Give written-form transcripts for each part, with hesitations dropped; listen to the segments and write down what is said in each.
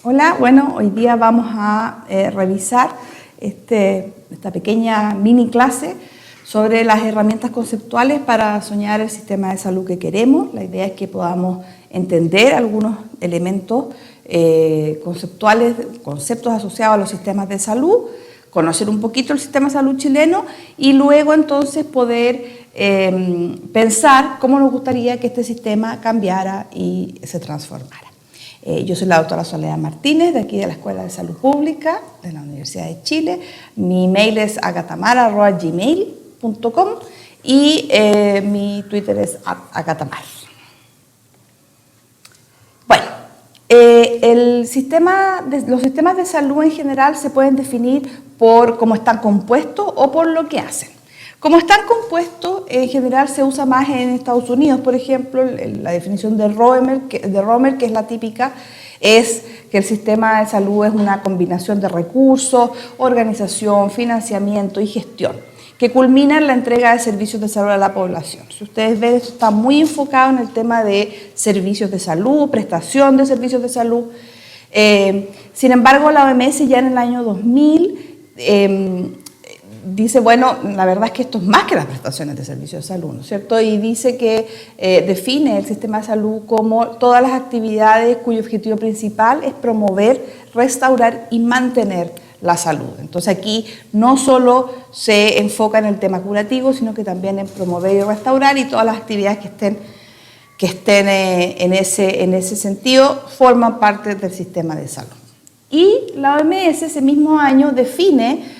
Hola, bueno, hoy día vamos a revisar esta pequeña mini clase sobre las herramientas conceptuales para soñar el sistema de salud que queremos. La idea es que podamos entender algunos elementos conceptuales, conceptos asociados a los sistemas de salud, conocer un poquito el sistema de salud chileno y luego entonces poder pensar cómo nos gustaría que este sistema cambiara y se transformara. Yo soy la doctora Soledad Martínez, de aquí de la Escuela de Salud Pública de la Universidad de Chile. Mi email es agatamar@gmail.com y mi Twitter es @agatamar. Bueno, los sistemas de salud en general se pueden definir por cómo están compuestos o por lo que hacen. Como están compuestos, en general se usa más en Estados Unidos, por ejemplo, la definición de Romer, que es la típica, es que el sistema de salud es una combinación de recursos, organización, financiamiento y gestión, que culmina en la entrega de servicios de salud a la población. Si ustedes ven, esto está muy enfocado en el tema de servicios de salud, prestación de servicios de salud. Sin embargo, la OMS ya en el año 2000 dice, bueno, la verdad es que esto es más que las prestaciones de servicios de salud, ¿no es cierto? Y dice que define el sistema de salud como todas las actividades cuyo objetivo principal es promover, restaurar y mantener la salud. Entonces aquí no solo se enfoca en el tema curativo, sino que también en promover y restaurar, y todas las actividades que estén en ese sentido forman parte del sistema de salud. Y la OMS ese mismo año define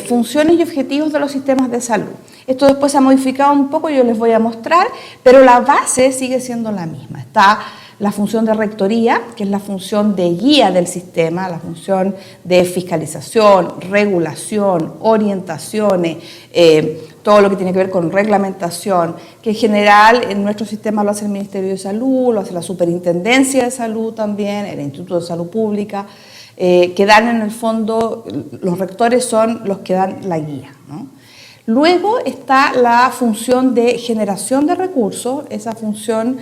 funciones y objetivos de los sistemas de salud. Esto después se ha modificado un poco, yo les voy a mostrar, pero la base sigue siendo la misma. Está la función de rectoría, que es la función de guía del sistema, la función de fiscalización, regulación, orientaciones, todo lo que tiene que ver con reglamentación, que en general en nuestro sistema lo hace el Ministerio de Salud, lo hace la Superintendencia de Salud también, el Instituto de Salud Pública, que dan en el fondo, los rectores son los que dan la guía, ¿no? Luego está la función de generación de recursos. Esa función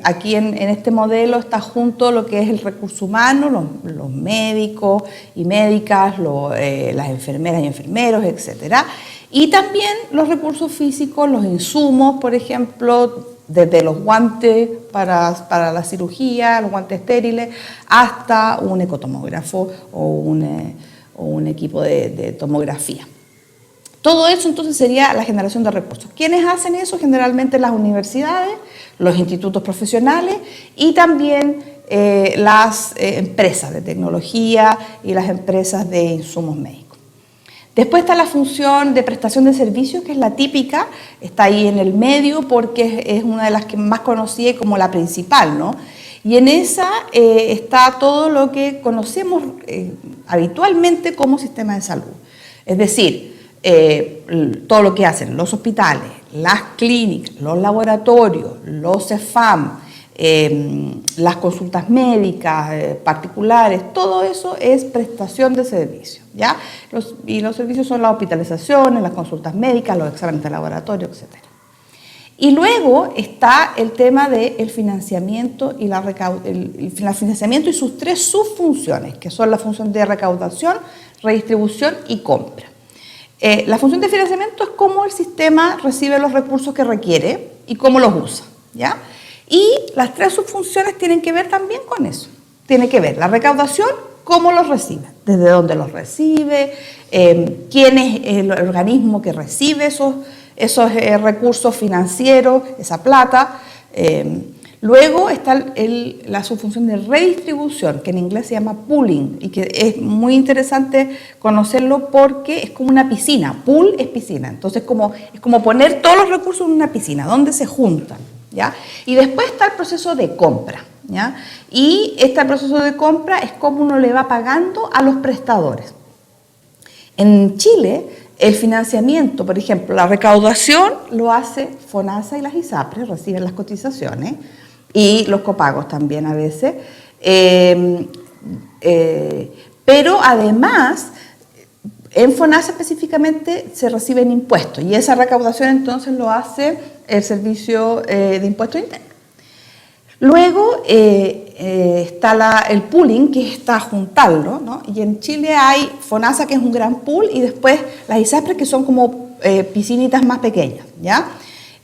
aquí en este modelo está junto a lo que es el recurso humano, los médicos y médicas, las enfermeras y enfermeros, etcétera. Y también los recursos físicos, los insumos, por ejemplo, desde los guantes para la cirugía, los guantes estériles, hasta un ecotomógrafo o un equipo de tomografía. Todo eso entonces sería la generación de recursos. ¿Quiénes hacen eso? Generalmente las universidades, los institutos profesionales y también las empresas de tecnología y las empresas de insumos médicos. Después está la función de prestación de servicios, que es la típica, está ahí en el medio porque es una de las que más conocí como la principal, ¿no? Y en esa está todo lo que conocemos habitualmente como sistema de salud. Es decir, todo lo que hacen los hospitales, las clínicas, los laboratorios, los CEFAM, las consultas médicas particulares, todo eso es prestación de servicios, ¿ya? Y los servicios son las hospitalizaciones, las consultas médicas, los exámenes de laboratorio, etc. Y luego está el tema del financiamiento y el financiamiento y sus tres subfunciones, que son la función de recaudación, redistribución y compra. La función de financiamiento es cómo el sistema recibe los recursos que requiere y cómo los usa, ¿ya? Y las tres subfunciones tienen que ver también con eso. Tiene que ver la recaudación, cómo los recibe, desde dónde los recibe, quién es el organismo que recibe esos recursos financieros, esa plata. Luego está la subfunción de redistribución, que en inglés se llama pooling, y que es muy interesante conocerlo porque es como una piscina. Pool es piscina, entonces es como poner todos los recursos en una piscina, donde se juntan, ¿ya? Y después está el proceso de compra, ¿ya? Y este proceso de compra es cómo uno le va pagando a los prestadores. En Chile, el financiamiento, por ejemplo, la recaudación lo hace FONASA y las ISAPRES, reciben las cotizaciones, y los copagos también a veces, pero además en FONASA específicamente se reciben impuestos y esa recaudación entonces lo hace el Servicio de Impuestos Internos. Luego está el pooling, que está juntarlo, ¿no? Y en Chile hay FONASA, que es un gran pool, y después las ISAPRES, que son como piscinitas más pequeñas, ¿ya?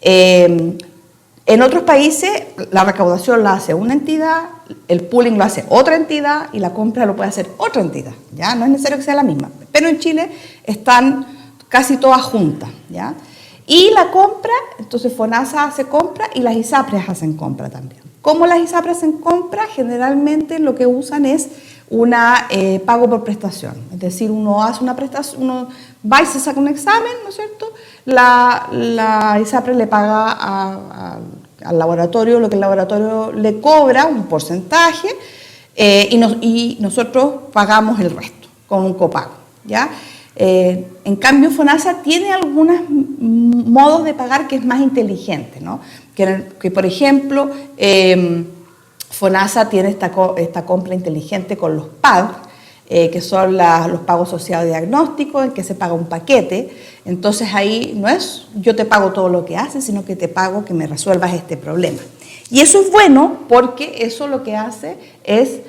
En otros países la recaudación la hace una entidad, el pooling lo hace otra entidad y la compra lo puede hacer otra entidad, ¿ya? No es necesario que sea la misma, pero en Chile están casi todas juntas, ¿ya? Y la compra, entonces FONASA hace compra y las ISAPRES hacen compra también. ¿Cómo las ISAPRES hacen compra? Generalmente lo que usan es una pago por prestación. Es decir, uno hace una prestación, uno va y se saca un examen, ¿no es cierto? La ISAPRES le paga al laboratorio lo que el laboratorio le cobra, un porcentaje, y nosotros pagamos el resto con un copago, ¿ya? En cambio, FONASA tiene algunos modos de pagar que es más inteligente, ¿no? Que por ejemplo, FONASA tiene esta compra inteligente con los PAD, que son los pagos asociados de diagnóstico, en que se paga un paquete. Entonces ahí no es yo te pago todo lo que haces, sino que te pago que me resuelvas este problema. Y eso es bueno porque eso lo que hace es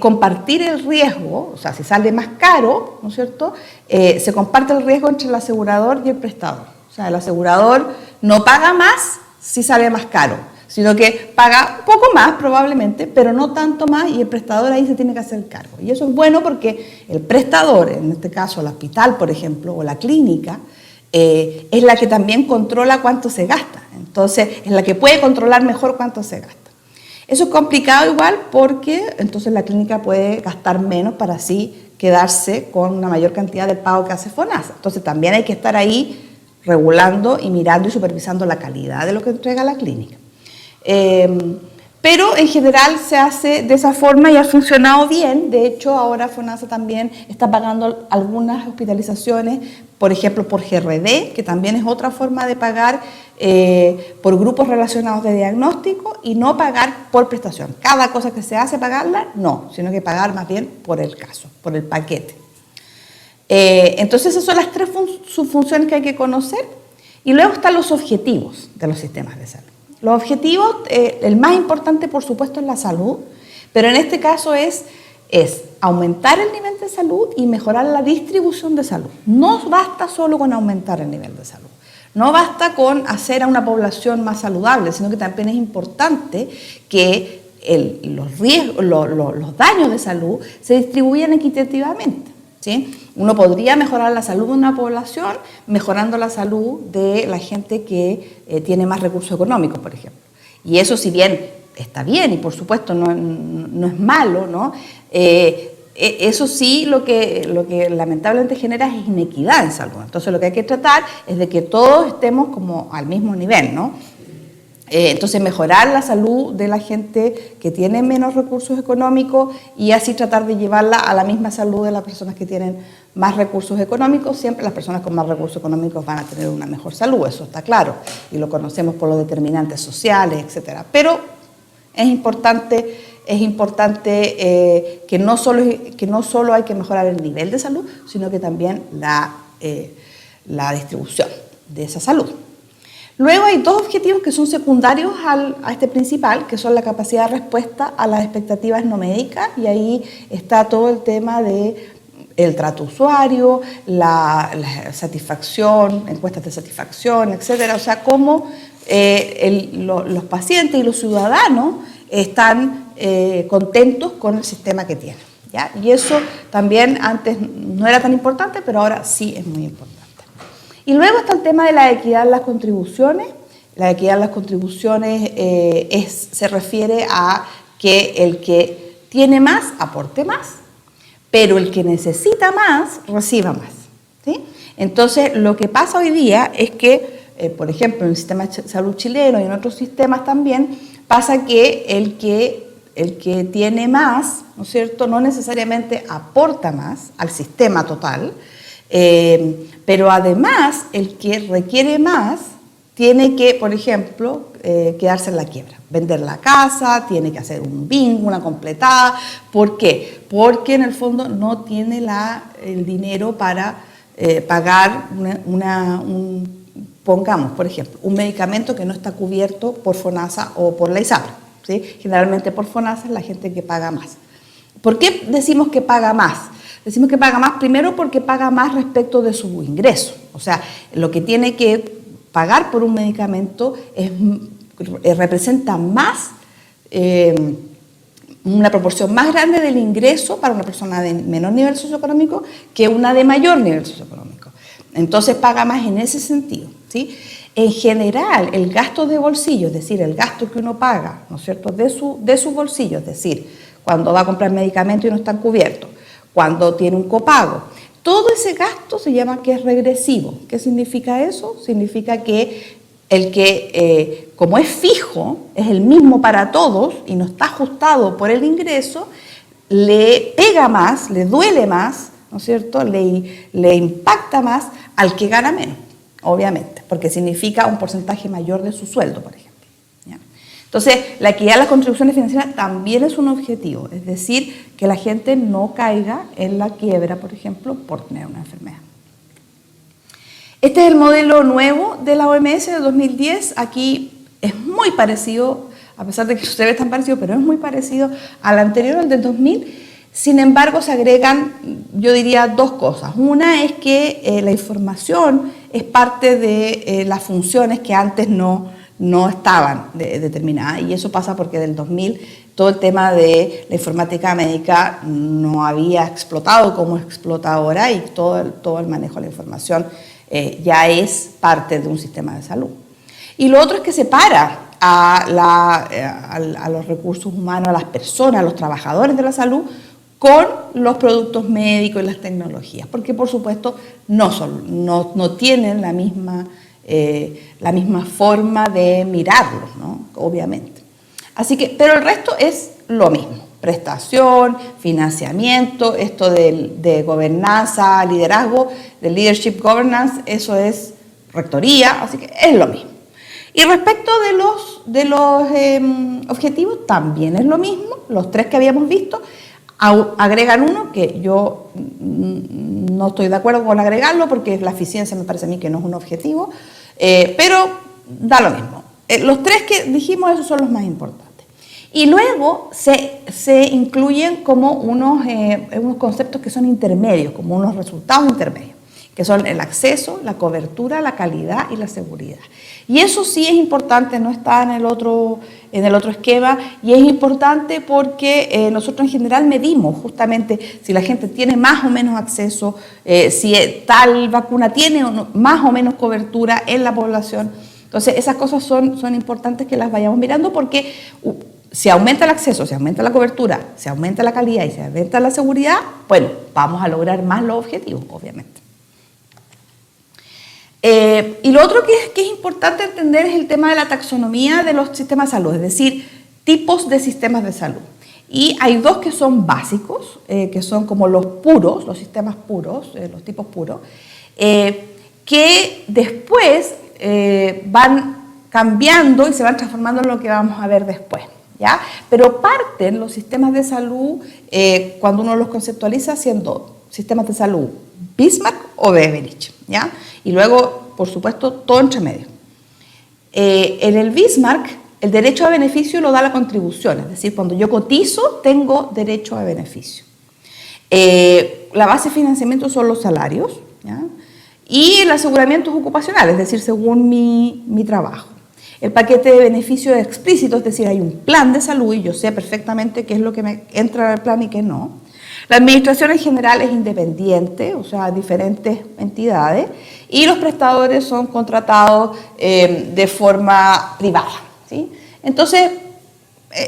compartir el riesgo. O sea, si sale más caro, ¿no es cierto?, se comparte el riesgo entre el asegurador y el prestador. O sea, el asegurador no paga más si sale más caro, sino que paga un poco más probablemente, pero no tanto más, y el prestador ahí se tiene que hacer cargo. Y eso es bueno porque el prestador, en este caso el hospital, por ejemplo, o la clínica, es la que también controla cuánto se gasta. Entonces, es la que puede controlar mejor cuánto se gasta. Eso es complicado igual porque entonces la clínica puede gastar menos para así quedarse con una mayor cantidad del pago que hace FONASA. Entonces, también hay que estar ahí regulando y mirando y supervisando la calidad de lo que entrega la clínica. Pero en general se hace de esa forma y ha funcionado bien. De hecho, ahora FONASA también está pagando algunas hospitalizaciones, por ejemplo, por GRD, que también es otra forma de pagar por grupos relacionados de diagnóstico y no pagar por prestación. Cada cosa que se hace pagarla, no, sino que pagar más bien por el caso, por el paquete. Entonces, esas son las tres subfunciones que hay que conocer. Y luego están los objetivos de los sistemas de salud. Los objetivos, el más importante por supuesto es la salud, pero en este caso es aumentar el nivel de salud y mejorar la distribución de salud. No basta solo con aumentar el nivel de salud, no basta con hacer a una población más saludable, sino que también es importante que los daños de salud se distribuyan equitativamente, ¿sí? Uno podría mejorar la salud de una población mejorando la salud de la gente que tiene más recursos económicos, por ejemplo. Y eso, si bien está bien y por supuesto no es malo, ¿no? Eso sí lo que lamentablemente genera es inequidad en salud. Entonces lo que hay que tratar es de que todos estemos como al mismo nivel, ¿no? Entonces mejorar la salud de la gente que tiene menos recursos económicos y así tratar de llevarla a la misma salud de las personas que tienen más recursos económicos. Siempre las personas con más recursos económicos van a tener una mejor salud, eso está claro, y lo conocemos por los determinantes sociales, etcétera. Pero es importante que no solo hay que mejorar el nivel de salud, sino que también la distribución de esa salud. Luego hay dos objetivos que son secundarios a este principal, que son la capacidad de respuesta a las expectativas no médicas, y ahí está todo el tema del trato usuario, la satisfacción, encuestas de satisfacción, etcétera. O sea, cómo los pacientes y los ciudadanos están contentos con el sistema que tienen, ¿ya? Y eso también antes no era tan importante, pero ahora sí es muy importante. Y luego está el tema de la equidad en las contribuciones. La equidad en las contribuciones se refiere a que el que tiene más aporte más, pero el que necesita más reciba más, ¿sí? Entonces, lo que pasa hoy día es que, por ejemplo, en el sistema de salud chileno y en otros sistemas también, pasa que el que tiene más, ¿no es cierto?, no necesariamente aporta más al sistema total, pero además el que requiere más tiene que, por ejemplo, quedarse en la quiebra, vender la casa, tiene que hacer un bingo, una completada. ¿Por qué? Porque en el fondo no tiene el dinero para pagar pongamos, por ejemplo, un medicamento que no está cubierto por FONASA o por la ISAPRE, ¿sí? Generalmente por FONASA es la gente que paga más. ¿Por qué decimos que paga más? Decimos que paga más primero porque paga más respecto de su ingreso. O sea, lo que tiene que pagar por un medicamento representa más, una proporción más grande del ingreso para una persona de menor nivel socioeconómico que una de mayor nivel socioeconómico. Entonces paga más en ese sentido, ¿sí? En general, el gasto de bolsillo, es decir, el gasto que uno paga, ¿no es cierto?, de su bolsillo, es decir, cuando va a comprar medicamentos y no están cubiertos, cuando tiene un copago, todo ese gasto se llama que es regresivo. ¿Qué significa eso? Significa que como es fijo, es el mismo para todos y no está ajustado por el ingreso, le pega más, le duele más, ¿no es cierto?, le impacta más al que gana menos, obviamente, porque significa un porcentaje mayor de su sueldo, por ejemplo. ¿Ya? Entonces, la equidad de las contribuciones financieras también es un objetivo, es decir, que la gente no caiga en la quiebra, por ejemplo, por tener una enfermedad. Este es el modelo nuevo de la OMS de 2010. Aquí es muy parecido, a pesar de que se ve tan parecido, pero es muy parecido al anterior, al del 2000. Sin embargo, se agregan, yo diría, dos cosas. Una es que la información es parte de las funciones que antes no estaban determinadas, y eso pasa porque del 2000 todo el tema de la informática médica no había explotado como explota ahora, y todo el manejo de la información ya es parte de un sistema de salud. Y lo otro es que separa a los recursos humanos, a las personas, a los trabajadores de la salud, con los productos médicos y las tecnologías, porque por supuesto no tienen la misma forma de mirarlos, ¿no? Obviamente. Así que, pero el resto es lo mismo: prestación, financiamiento, esto de gobernanza, liderazgo, de leadership governance, eso es rectoría, así que es lo mismo. Y respecto de los objetivos, también es lo mismo, los tres que habíamos visto. Agregan uno que yo no estoy de acuerdo con agregarlo, porque la eficiencia me parece a mí que no es un objetivo, pero da lo mismo. Los tres que dijimos, esos son los más importantes. Y luego se incluyen como unos conceptos que son intermedios, como unos resultados intermedios, que son el acceso, la cobertura, la calidad y la seguridad. Y eso sí es importante, no está en el otro esquema, y es importante porque nosotros en general medimos justamente si la gente tiene más o menos acceso, si tal vacuna tiene más o menos cobertura en la población. Entonces esas cosas son importantes que las vayamos mirando, porque si aumenta el acceso, si aumenta la cobertura, si aumenta la calidad y si aumenta la seguridad, bueno, vamos a lograr más los objetivos, obviamente. Y lo otro que es importante entender es el tema de la taxonomía de los sistemas de salud, es decir, tipos de sistemas de salud. Y hay dos que son básicos, que son como los puros, los sistemas puros, los tipos puros, que después van cambiando y se van transformando en lo que vamos a ver después, ¿ya? Pero parten los sistemas de salud, cuando uno los conceptualiza, siendo sistemas de salud Bismarck o Beveridge, ¿ya? Y luego, por supuesto, todo entre medio. En el Bismarck, el derecho a beneficio lo da la contribución, es decir, cuando yo cotizo, tengo derecho a beneficio. La base de financiamiento son los salarios, ¿ya? Y el aseguramiento es ocupacional, es decir, según mi trabajo. El paquete de beneficios es explícito, es decir, hay un plan de salud y yo sé perfectamente qué es lo que me entra en el plan y qué no. La administración en general es independiente, o sea, diferentes entidades, y los prestadores son contratados de forma privada, ¿sí? Entonces,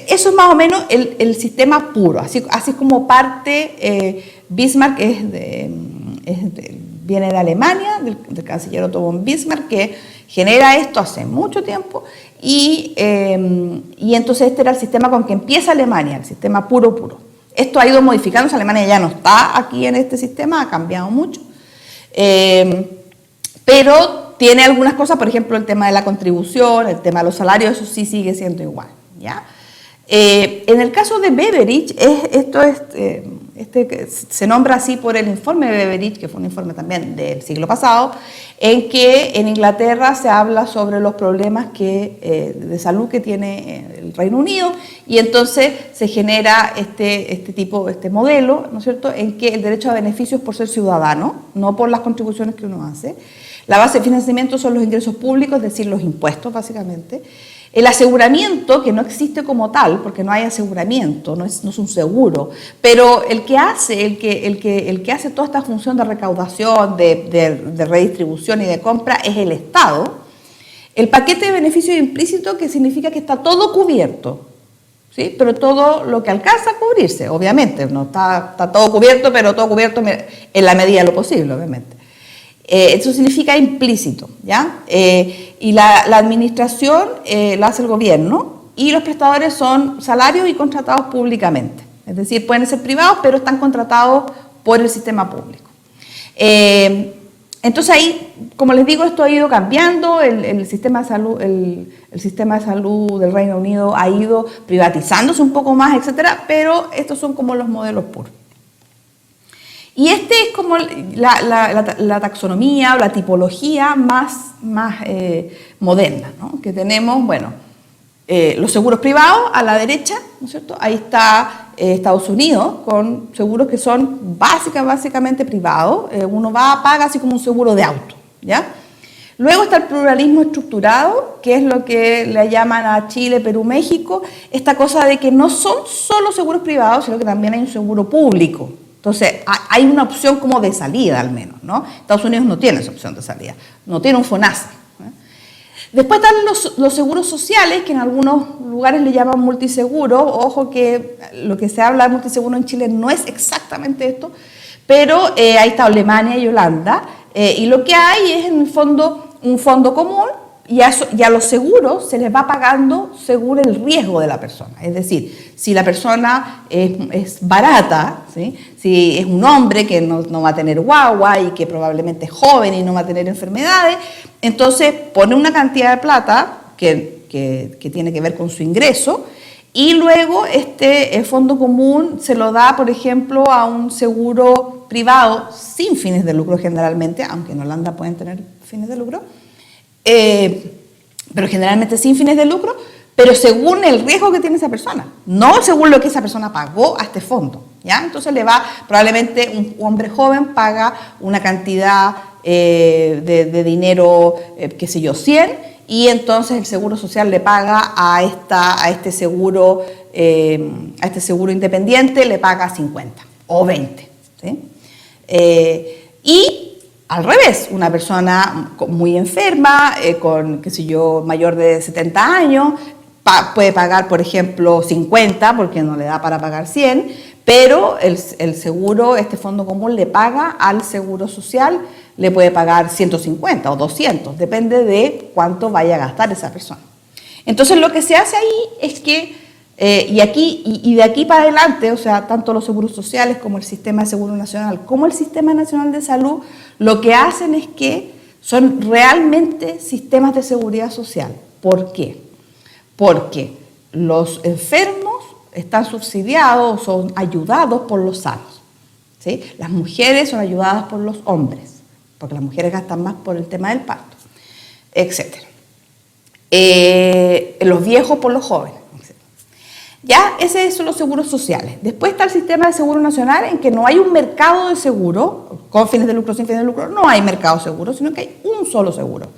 eso es más o menos el sistema puro, así como parte. Bismarck viene de Alemania, del canciller Otto von Bismarck, que genera esto hace mucho tiempo, y entonces este era el sistema con que empieza Alemania, el sistema puro. Esto ha ido modificándose, Alemania ya no está aquí en este sistema, ha cambiado mucho, pero tiene algunas cosas, por ejemplo, el tema de la contribución, el tema de los salarios, eso sí sigue siendo igual, ¿ya? En el caso de Beveridge, esto es se nombra así por el informe de Beveridge, que fue un informe también del siglo pasado, en que en Inglaterra se habla sobre los problemas de salud que tiene el Reino Unido, y entonces se genera este modelo, ¿no es cierto?, en que el derecho a beneficios por ser ciudadano, no por las contribuciones que uno hace. La base de financiamiento son los ingresos públicos, es decir, los impuestos, básicamente. El aseguramiento, que no existe como tal, porque no hay aseguramiento, no es un seguro, pero el que hace toda esta función de recaudación, de redistribución y de compra es el Estado. El paquete de beneficios implícito, que significa que está todo cubierto, ¿sí? Pero todo lo que alcanza a cubrirse, obviamente, no está todo cubierto, pero todo cubierto en la medida de lo posible, obviamente. Eso significa implícito, ¿ya? Y la administración la hace el gobierno, y los prestadores son salarios y contratados públicamente. Es decir, pueden ser privados, pero están contratados por el sistema público. Entonces ahí, como les digo, esto ha ido cambiando, el sistema de salud, el sistema de salud del Reino Unido ha ido privatizándose un poco más, etcétera, pero estos son como los modelos puros. Y es como la taxonomía o la tipología más moderna, ¿no? Que tenemos, bueno, los seguros privados a la derecha, ¿no es cierto? Ahí está Estados Unidos con seguros que son básicamente privados. Uno paga así como un seguro de auto, ¿ya? Luego está el pluralismo estructurado, que es lo que le llaman a Chile, Perú, México, esta cosa de que no son solo seguros privados, sino que también hay un seguro público. Entonces, hay una opción como de salida al menos, ¿no? Estados Unidos no tiene esa opción de salida, no tiene un FONASA. Después están los seguros sociales, que en algunos lugares le llaman multiseguro. Ojo que lo que se habla de multiseguro en Chile no es exactamente esto, pero ahí está Alemania y Holanda, y lo que hay es en el fondo un fondo común, y a los seguros se les va pagando según el riesgo de la persona. Es decir, si la persona es barata, ¿sí? Si es un hombre que no va a tener guagua y que probablemente es joven y no va a tener enfermedades, entonces pone una cantidad de plata que tiene que ver con su ingreso, y luego el fondo común se lo da, por ejemplo, a un seguro privado sin fines de lucro generalmente, aunque en Holanda pueden tener fines de lucro, pero generalmente sin fines de lucro, pero según el riesgo que tiene esa persona, no según lo que esa persona pagó a este fondo, ¿ya? Entonces probablemente un hombre joven paga una cantidad de dinero, qué sé yo, 100, y entonces el Seguro Social le paga a este seguro independiente, le paga 50 o 20, ¿sí? Y al revés, una persona muy enferma, con, qué sé yo, mayor de 70 años, puede pagar, por ejemplo, 50 porque no le da para pagar 100, pero el seguro, este fondo común le paga al Seguro Social, le puede pagar 150 o 200, depende de cuánto vaya a gastar esa persona. Entonces lo que se hace ahí es que, y de aquí para adelante, o sea, tanto los seguros sociales como el Sistema de Seguro Nacional, como el Sistema Nacional de Salud, lo que hacen es que son realmente sistemas de seguridad social. ¿Por qué? Porque los enfermos están subsidiados, son ayudados por los sanos, ¿sí? Las mujeres son ayudadas por los hombres, porque las mujeres gastan más por el tema del parto, etc. Los viejos por los jóvenes. Ya, esos son los seguros sociales. Después está el Sistema de Seguro Nacional, en que no hay un mercado de seguro, con fines de lucro, sin fines de lucro, no hay mercado seguro, sino que hay un solo seguro,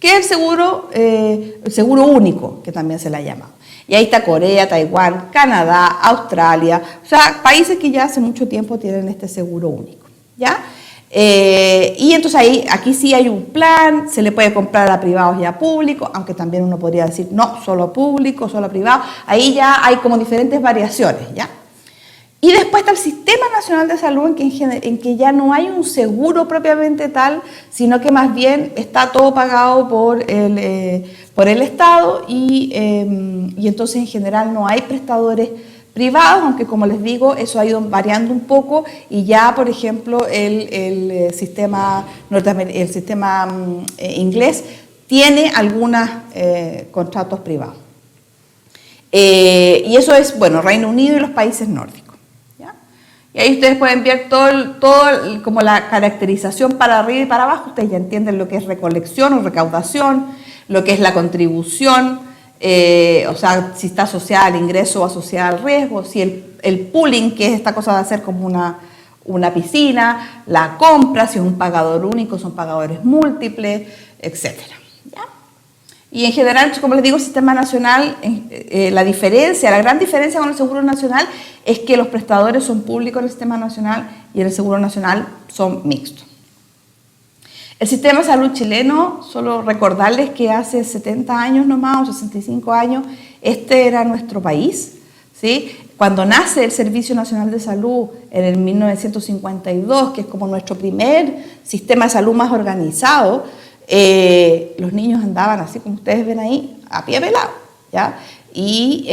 que es el seguro único, que también se le ha llamado. Y ahí está Corea, Taiwán, Canadá, Australia, o sea, países que ya hace mucho tiempo tienen este seguro único, ¿ya? Y entonces aquí sí hay un plan, se le puede comprar a privados y a públicos, aunque también uno podría decir no, solo público, solo privado, ahí ya hay como diferentes variaciones, ¿ya? Y después está el Sistema Nacional de Salud, en que ya no hay un seguro propiamente tal, sino que más bien está todo pagado por el Estado, y entonces en general no hay prestadores privados, aunque como les digo, eso ha ido variando un poco, y ya, por ejemplo, el sistema inglés tiene algunos contratos privados. Y eso es, bueno, Reino Unido y los países nórdicos, ¿ya? Y ahí ustedes pueden ver como la caracterización para arriba y para abajo. Ustedes ya entienden lo que es recolección o recaudación, lo que es la contribución, o sea, si está asociada al ingreso o asociada al riesgo, si el pooling, que es esta cosa de hacer como una piscina, la compra, si es un pagador único, son pagadores múltiples, etc. ¿Ya? Y en general, como les digo, el sistema nacional, la gran diferencia con el Seguro Nacional es que los prestadores son públicos en el sistema nacional y en el Seguro Nacional son mixtos. El sistema de salud chileno, solo recordarles que hace 70 años nomás, o 65 años, este era nuestro país, ¿sí? Cuando nace el Servicio Nacional de Salud en el 1952, que es como nuestro primer sistema de salud más organizado, los niños andaban así como ustedes ven ahí, a pie pelado, ¿ya? Y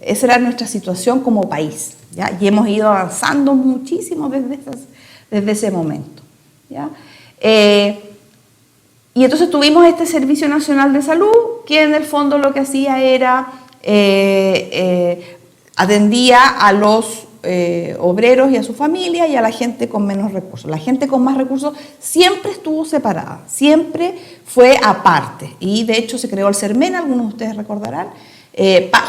esa era nuestra situación como país, ¿ya? Y hemos ido avanzando muchísimo desde ese momento, ¿ya? Y entonces tuvimos este Servicio Nacional de Salud, que en el fondo lo que hacía era atendía a los obreros y a su familia y a la gente con menos recursos. La gente con más recursos siempre estuvo separada, siempre fue aparte. Y de hecho se creó el CERMEN, algunos de ustedes recordarán,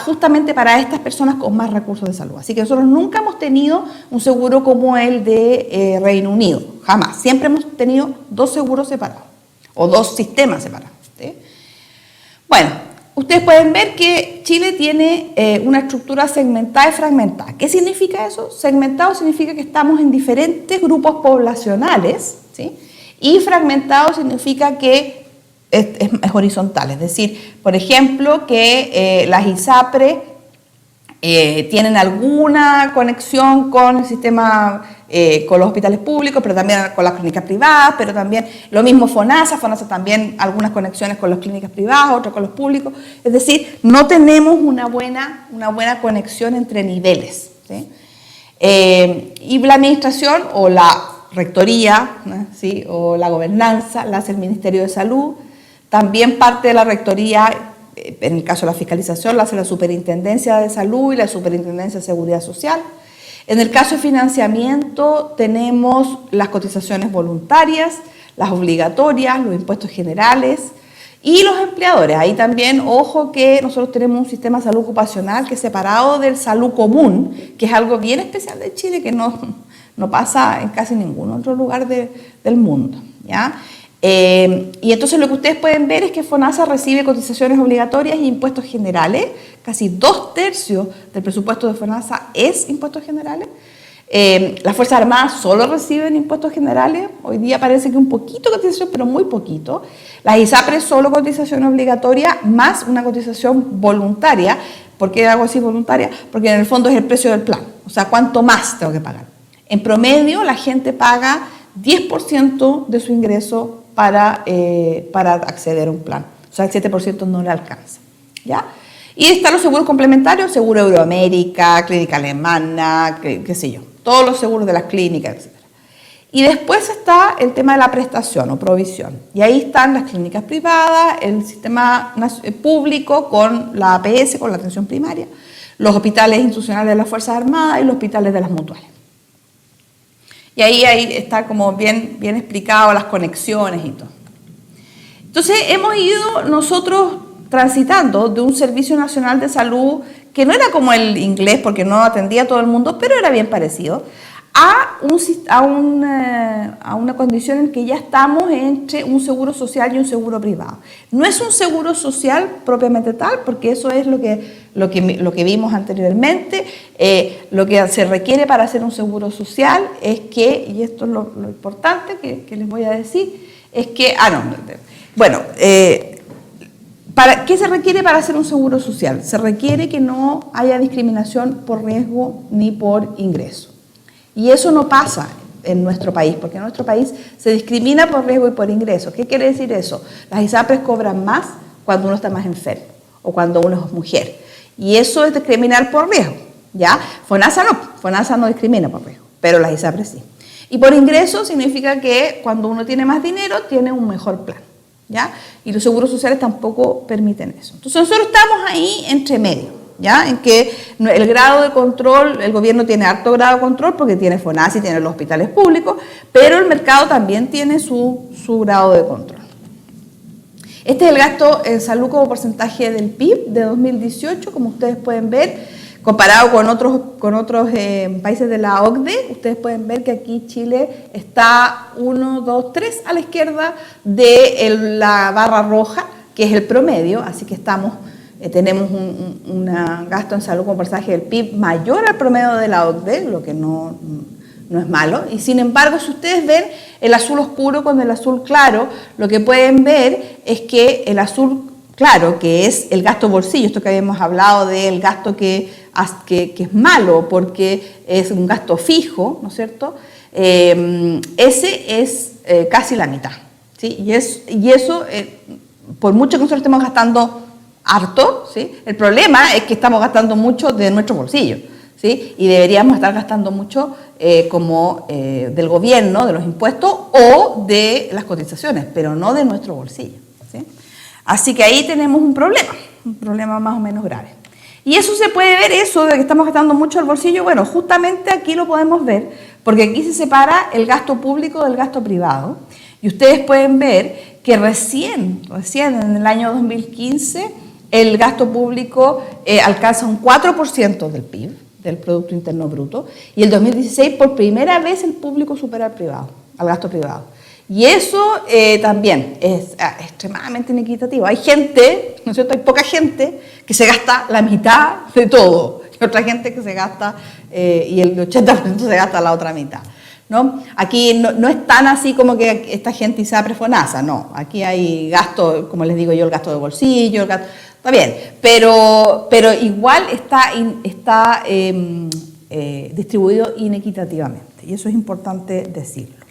justamente para estas personas con más recursos de salud. Así que nosotros nunca hemos tenido un seguro como el de Reino Unido, jamás. Siempre hemos tenido dos seguros separados o dos sistemas separados, ¿sí? Bueno, ustedes pueden ver que Chile tiene una estructura segmentada y fragmentada. ¿Qué significa eso? Segmentado significa que estamos en diferentes grupos poblacionales, ¿sí? Y fragmentado significa que es horizontal, es decir, por ejemplo, que las ISAPRE tienen alguna conexión con el sistema, con los hospitales públicos, pero también con las clínicas privadas, pero también lo mismo FONASA también algunas conexiones con las clínicas privadas, otras con los públicos, es decir, no tenemos una buena conexión entre niveles, ¿sí? Y la administración o la rectoría, ¿no? ¿Sí? O la gobernanza la hace el Ministerio de Salud. También parte de la rectoría, en el caso de la fiscalización, la hace la Superintendencia de Salud y la Superintendencia de Seguridad Social. En el caso de financiamiento tenemos las cotizaciones voluntarias, las obligatorias, los impuestos generales y los empleadores. Ahí también, ojo que nosotros tenemos un sistema de salud ocupacional que es separado del salud común, que es algo bien especial de Chile que no pasa en casi ningún otro lugar del mundo, ¿ya? Y entonces lo que ustedes pueden ver es que FONASA recibe cotizaciones obligatorias y impuestos generales. Casi 2/3 del presupuesto de FONASA es impuestos generales. Las Fuerzas Armadas solo reciben impuestos generales. Hoy día parece que un poquito de cotización, pero muy poquito. Las ISAPRE solo cotización obligatoria más una cotización voluntaria. ¿Por qué hago así voluntaria? Porque en el fondo es el precio del plan. O sea, ¿cuánto más tengo que pagar? En promedio, la gente paga 10% de su ingreso para acceder a un plan. O sea, el 7% no le alcanza, ¿ya? Y están los seguros complementarios, Seguro Euroamérica, Clínica Alemana, qué sé yo, todos los seguros de las clínicas, etc. Y después está el tema de la prestación o provisión. Y ahí están las clínicas privadas, el sistema público con la APS, con la atención primaria, los hospitales institucionales de las Fuerzas Armadas y los hospitales de las mutuales. Y ahí está como bien explicado las conexiones y todo. Entonces hemos ido nosotros transitando de un Servicio Nacional de Salud que no era como el inglés porque no atendía a todo el mundo, pero era bien parecido, a una condición en que ya estamos entre un seguro social y un seguro privado. No es un seguro social propiamente tal, porque eso es lo que vimos anteriormente. Lo que se requiere para hacer un seguro social es que, y esto es lo importante que les voy a decir, es que, ¿qué se requiere para hacer un seguro social? Se requiere que no haya discriminación por riesgo ni por ingreso. Y eso no pasa en nuestro país, porque en nuestro país se discrimina por riesgo y por ingreso. ¿Qué quiere decir eso? Las ISAPRES cobran más cuando uno está más enfermo o cuando uno es mujer. Y eso es discriminar por riesgo, ¿ya? FONASA no discrimina por riesgo, pero las ISAPRES sí. Y por ingreso significa que cuando uno tiene más dinero, tiene un mejor plan, ¿ya? Y los seguros sociales tampoco permiten eso. Entonces nosotros estamos ahí entre medio, ¿ya? En que el grado de control, el gobierno tiene alto grado de control porque tiene FONASA y tiene los hospitales públicos, pero el mercado también tiene su grado de control. Este es el gasto en salud como porcentaje del PIB de 2018, como ustedes pueden ver, comparado con otros países de la OCDE. Ustedes pueden ver que aquí Chile está 1, 2, 3 a la izquierda de la barra roja, que es el promedio, así que tenemos un gasto en salud como porcentaje del PIB mayor al promedio de la OCDE, lo que no es malo. Y sin embargo, si ustedes ven el azul oscuro con el azul claro, lo que pueden ver es que el azul claro, que es el gasto bolsillo, esto que habíamos hablado del gasto que es malo porque es un gasto fijo, ¿no es cierto? Ese es casi la mitad, ¿sí? Y eso, por mucho que nosotros estemos gastando harto, ¿sí? El problema es que estamos gastando mucho de nuestro bolsillo, ¿sí? Y deberíamos estar gastando mucho del gobierno, de los impuestos o de las cotizaciones, pero no de nuestro bolsillo, ¿sí? Así que ahí tenemos un problema más o menos grave. Y eso se puede ver, eso de que estamos gastando mucho el bolsillo, bueno, justamente aquí lo podemos ver, porque aquí se separa el gasto público del gasto privado. Y ustedes pueden ver que recién en el año 2015, el gasto público alcanza un 4% del PIB, del Producto Interno Bruto, y el 2016 por primera vez el público supera al gasto privado. Y eso también es extremadamente inequitativo. Hay gente, ¿no es cierto? Hay poca gente que se gasta la mitad de todo, y otra gente que se gasta, y el 80% se gasta la otra mitad, ¿no? Aquí no es tan así como que esta gente ISAPRE FONASA, no. Aquí hay gasto, como les digo yo, el gasto de bolsillo, está bien, pero igual está distribuido inequitativamente, y eso es importante decirlo.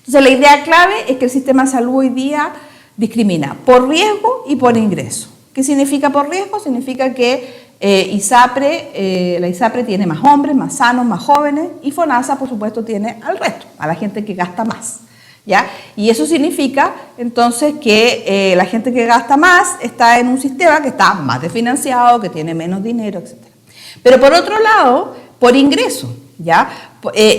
Entonces, la idea clave es que el sistema de salud hoy día discrimina por riesgo y por ingreso. ¿Qué significa por riesgo? Significa que la ISAPRE tiene más hombres, más sanos, más jóvenes, y FONASA, por supuesto, tiene al resto, a la gente que gasta más, ¿ya? Y eso significa, entonces, que la gente que gasta más está en un sistema que está más desfinanciado, que tiene menos dinero, etc. Pero por otro lado, por ingreso, ¿ya?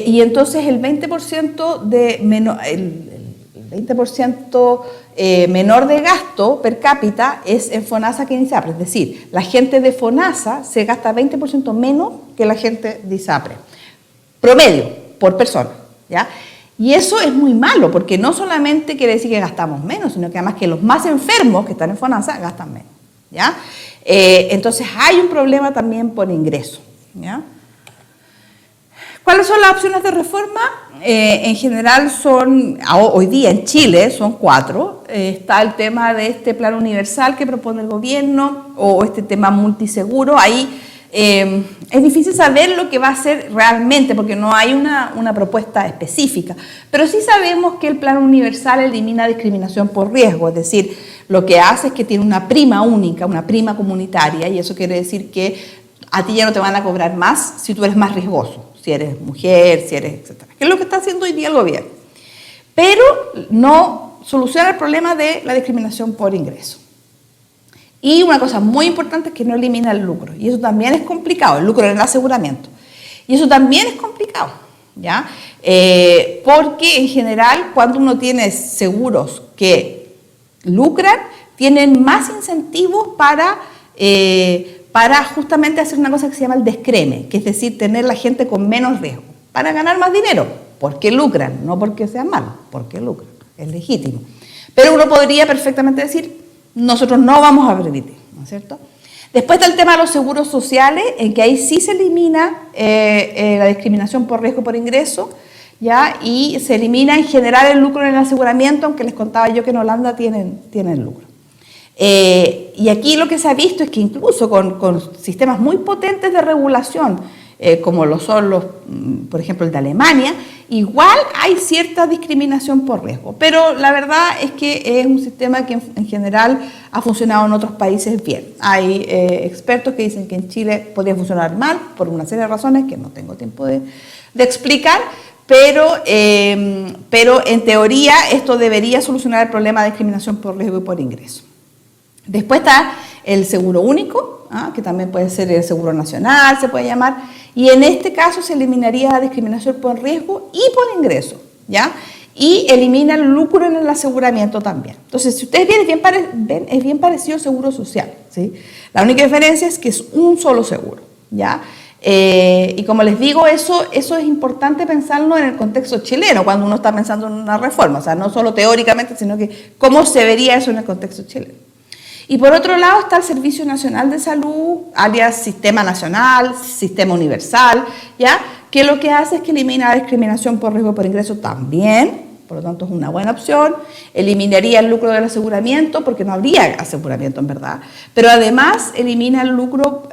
Y entonces el 20% menor de gasto per cápita es en FONASA que en ISAPRE. Es decir, la gente de FONASA se gasta 20% menos que la gente de ISAPRE. Promedio, por persona, ¿ya? Y eso es muy malo, porque no solamente quiere decir que gastamos menos, sino que además que los más enfermos que están en FONASA gastan menos, ¿ya? Entonces hay un problema también por ingreso, ¿ya? ¿Cuáles son las opciones de reforma? En general hoy día en Chile son 4. Está el tema de este plan universal que propone el gobierno, o este tema multiseguro. Ahí es difícil saber lo que va a hacer realmente, porque no hay una propuesta específica. Pero sí sabemos que el plan universal elimina discriminación por riesgo, es decir, lo que hace es que tiene una prima única, una prima comunitaria, y eso quiere decir que a ti ya no te van a cobrar más si tú eres más riesgoso, si eres mujer, si eres, etcétera. Que es lo que está haciendo hoy día el gobierno. Pero no soluciona el problema de la discriminación por ingreso. Y una cosa muy importante es que no elimina el lucro. Y eso también es complicado, el lucro en el aseguramiento. Y eso también es complicado, ¿ya? Porque en general, cuando uno tiene seguros que lucran, tienen más incentivos para justamente hacer una cosa que se llama el descreme, que es decir, tener la gente con menos riesgo, para ganar más dinero, porque lucran, no porque sean malos, porque lucran, es legítimo. Pero uno podría perfectamente decir, nosotros no vamos a permitir, ¿no es cierto? Después está el tema de los seguros sociales, en que ahí sí se elimina la discriminación por riesgo por ingreso, ¿ya? Y se elimina en general el lucro en el aseguramiento, aunque les contaba yo que en Holanda tienen lucro. Y aquí lo que se ha visto es que incluso con sistemas muy potentes de regulación, como lo son por ejemplo el de Alemania, igual hay cierta discriminación por riesgo, pero la verdad es que es un sistema que en general ha funcionado en otros países bien. Hay expertos que dicen que en Chile podría funcionar mal por una serie de razones que no tengo tiempo de explicar, pero en teoría esto debería solucionar el problema de discriminación por riesgo y por ingreso. Después está el seguro único, que también puede ser el Seguro Nacional, se puede llamar, y en este caso se eliminaría la discriminación por riesgo y por ingreso, ¿ya? Y elimina el lucro en el aseguramiento también. Entonces, si ustedes ven, es bien parecido al seguro social, ¿sí? La única diferencia es que es un solo seguro, ¿ya? Y como les digo, eso es importante pensarlo en el contexto chileno, cuando uno está pensando en una reforma, o sea, no solo teóricamente, sino que cómo se vería eso en el contexto chileno. Y por otro lado está el Servicio Nacional de Salud, alias Sistema Nacional, Sistema Universal, ¿ya? Que lo que hace es que elimina la discriminación por riesgo por ingreso también, por lo tanto es una buena opción, eliminaría el lucro del aseguramiento, porque no habría aseguramiento en verdad, pero además elimina el lucro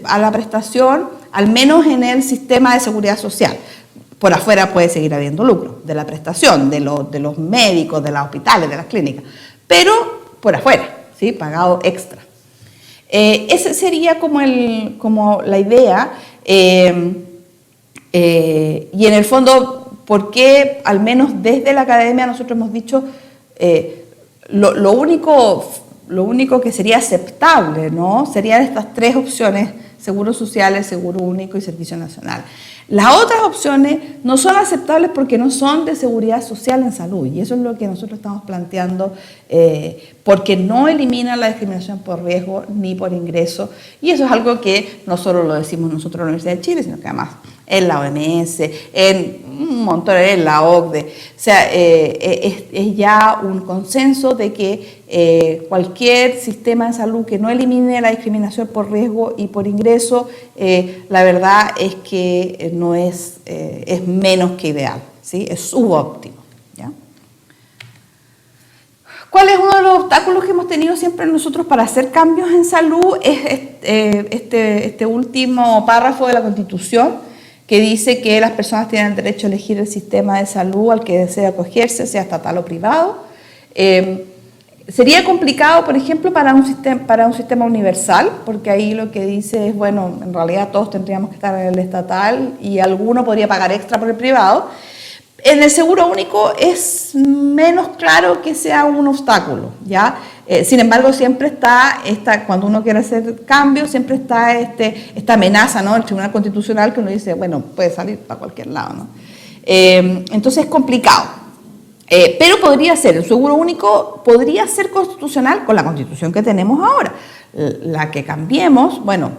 a la prestación, al menos en el sistema de seguridad social. Por afuera puede seguir habiendo lucro de la prestación, de los médicos, de los hospitales, de las clínicas, pero por afuera, ¿sí? Pagado extra. Esa sería como la idea. Y en el fondo, ¿por qué al menos desde la academia nosotros hemos dicho lo único que sería aceptable, ¿no? Serían estas tres opciones: seguro social, seguro único y servicio nacional. Las otras opciones no son aceptables porque no son de seguridad social en salud, y eso es lo que nosotros estamos planteando, porque no eliminan la discriminación por riesgo ni por ingreso, y eso es algo que no solo lo decimos nosotros en la Universidad de Chile, sino que además en la OMS, en un montón, en la OCDE, o sea, es ya un consenso de que cualquier sistema de salud que no elimine la discriminación por riesgo y por ingreso, la verdad es que no es menos que ideal, ¿sí? Es subóptimo, ¿ya? ¿Cuál es uno de los obstáculos que hemos tenido siempre nosotros para hacer cambios en salud? Es este último párrafo de la Constitución, que dice que las personas tienen el derecho a elegir el sistema de salud al que desea acogerse, sea estatal o privado. Sería complicado, por ejemplo, para un sistema universal, porque ahí lo que dice es, bueno, en realidad todos tendríamos que estar en el estatal y alguno podría pagar extra por el privado. En el seguro único es menos claro que sea un obstáculo, ¿ya? Sin embargo, siempre está, cuando uno quiere hacer cambios, siempre está esta amenaza, ¿no? El Tribunal Constitucional, que uno dice, bueno, puede salir para cualquier lado, ¿no? Entonces es complicado. Pero podría ser, el seguro único podría ser constitucional con la Constitución que tenemos ahora. La que cambiemos, bueno,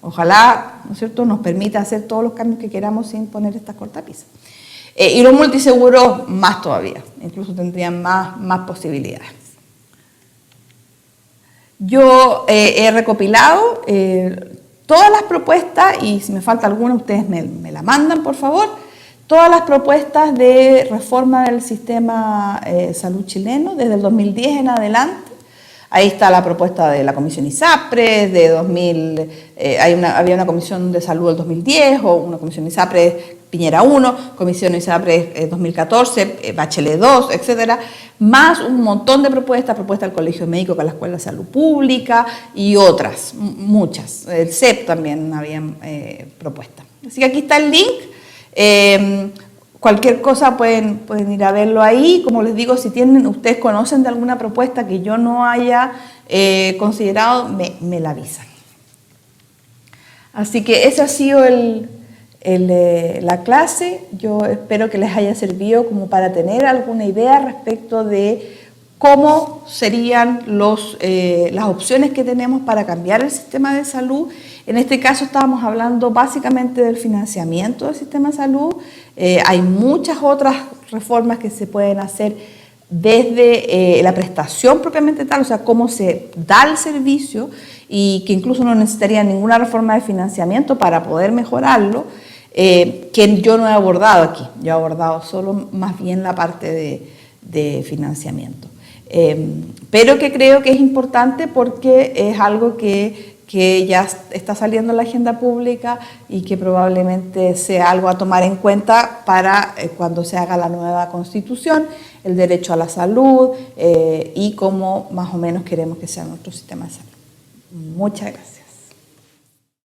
ojalá, ¿no es cierto?, nos permita hacer todos los cambios que queramos sin poner estas cortapisas. Y los multiseguros más todavía, incluso tendrían más posibilidades. Yo he recopilado todas las propuestas, y si me falta alguna ustedes me la mandan, por favor, todas las propuestas de reforma del sistema salud chileno desde el 2010 en adelante. Ahí está la propuesta de la Comisión ISAPRES, había una Comisión de Salud del 2010, o una Comisión ISAPRES Piñera 1, Comisión ISAPRES 2014, Bachelet 2, etcétera, más un montón de propuestas del Colegio Médico con la Escuela de Salud Pública y otras, muchas. El CEP también había propuestas. Así que aquí está el link. Cualquier cosa pueden ir a verlo ahí. Como les digo, si ustedes conocen de alguna propuesta que yo no haya considerado, me la avisan. Así que ese ha sido la clase. Yo espero que les haya servido como para tener alguna idea respecto de cómo serían las opciones que tenemos para cambiar el sistema de salud. En este caso estábamos hablando básicamente del financiamiento del sistema de salud. Hay muchas otras reformas que se pueden hacer desde la prestación propiamente tal, o sea, cómo se da el servicio, y que incluso no necesitaría ninguna reforma de financiamiento para poder mejorarlo, que yo no he abordado aquí. Yo he abordado solo más bien la parte de financiamiento. Pero que creo que es importante porque es algo que ya está saliendo en la agenda pública y que probablemente sea algo a tomar en cuenta para cuando se haga la nueva Constitución, el derecho a la salud y cómo más o menos queremos que sea nuestro sistema de salud. Muchas gracias.